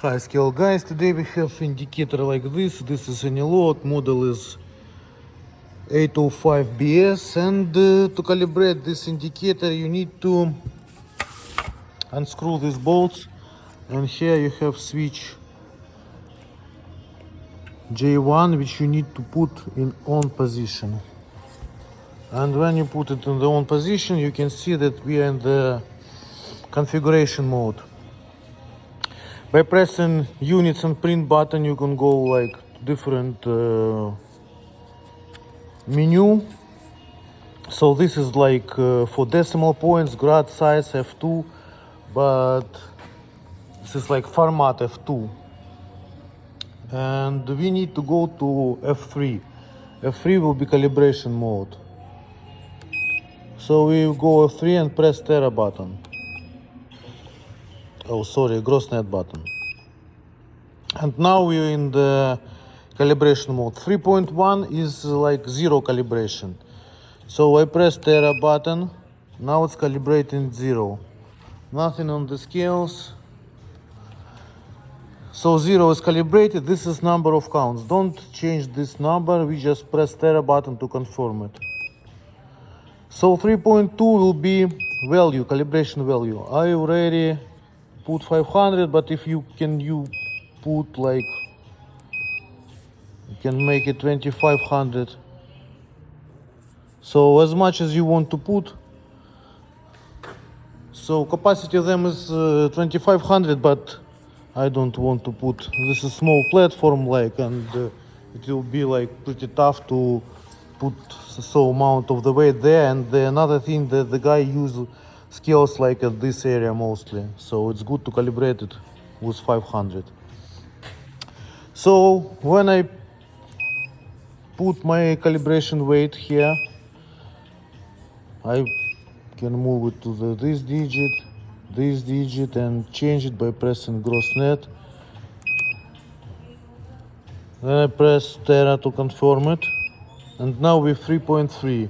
High scale guys, today we have indicator like this. This is any lot, model is 805BS, and to calibrate this indicator you need to unscrew these bolts, and here you have switch J1 which you need to put in on position. And when you put it in the on position, you can see that we are in the configuration mode. By pressing units and print button, you can go like different menu. So this is like for decimal points, grad size F2, but this is like format F2. And we need to go to F3. F3 will be calibration mode. So we go F3 and press Terra button. Oh, sorry, gross net button. And now we're in the calibration mode. 3.1 is like zero calibration. So I press Terra button. Now it's calibrating zero. Nothing on the scales. So zero is calibrated. This is number of counts. Don't change this number. We just press Terra button to confirm it. So 3.2 will be value, calibration value. I already put 500, but if you put like, you can make it 2500. So as much as you want to put. So capacity of them is 2500, but I don't want to put. This is small platform like, and it will be like pretty tough to put so amount of the weight there. And another thing that the guy use scales like at this area mostly, so it's good to calibrate it with 500. So when I put my calibration weight here, I can move it to this digit, and change it by pressing gross net. Then I press Terra to confirm it, and now we're 3.3,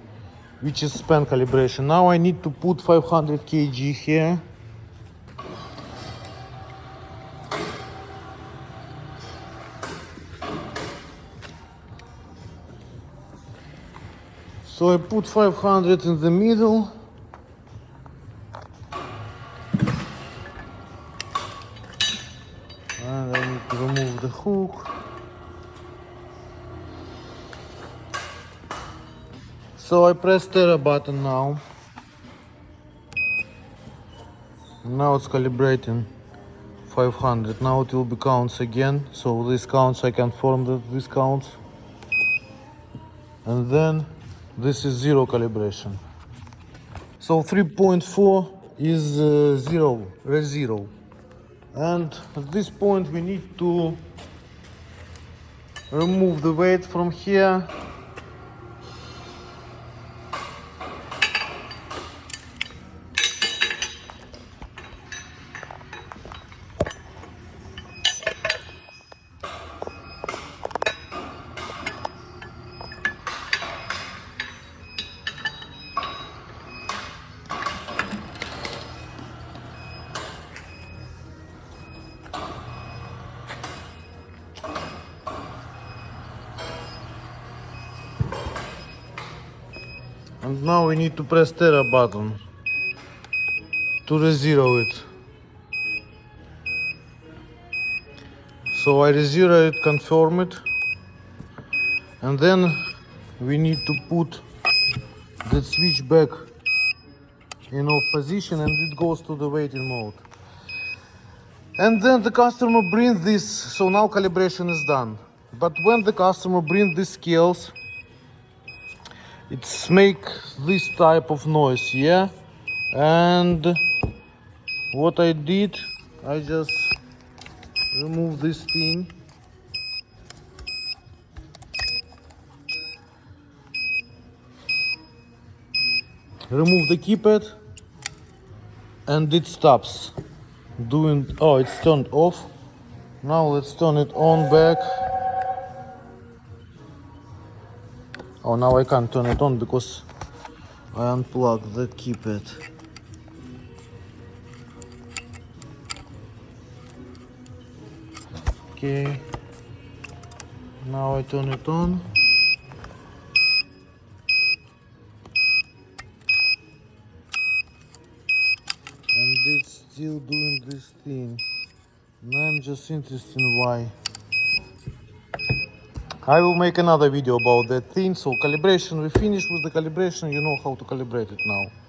which is span calibration. Now I need to put 500 kg here. So I put 500 in the middle. And I need to remove the hook. So I press Terra button now. Now it's calibrating 500. Now it will be counts again. So this counts, I confirm that this counts. And then this is zero calibration. So 3.4 is zero, res zero. And at this point we need to remove the weight from here. And now we need to press Terra button to re-zero it. So I re-zero it, confirm it, and then we need to put the switch back in off position, and it goes to the waiting mode. And then the customer brings this, so now calibration is done. But when the customer brings these scales, it's make this type of noise, yeah. And what I did, I just remove this thing, remove the keypad, and it stops doing. Oh, it's turned off. Now let's turn it on back. Oh, now I can't turn it on because I unplugged the keypad. Okay. Now I turn it on. And it's still doing this thing. Now I'm just interested in why. I will make another video about that thing. So calibration, we finished with the calibration. You know how to calibrate it now.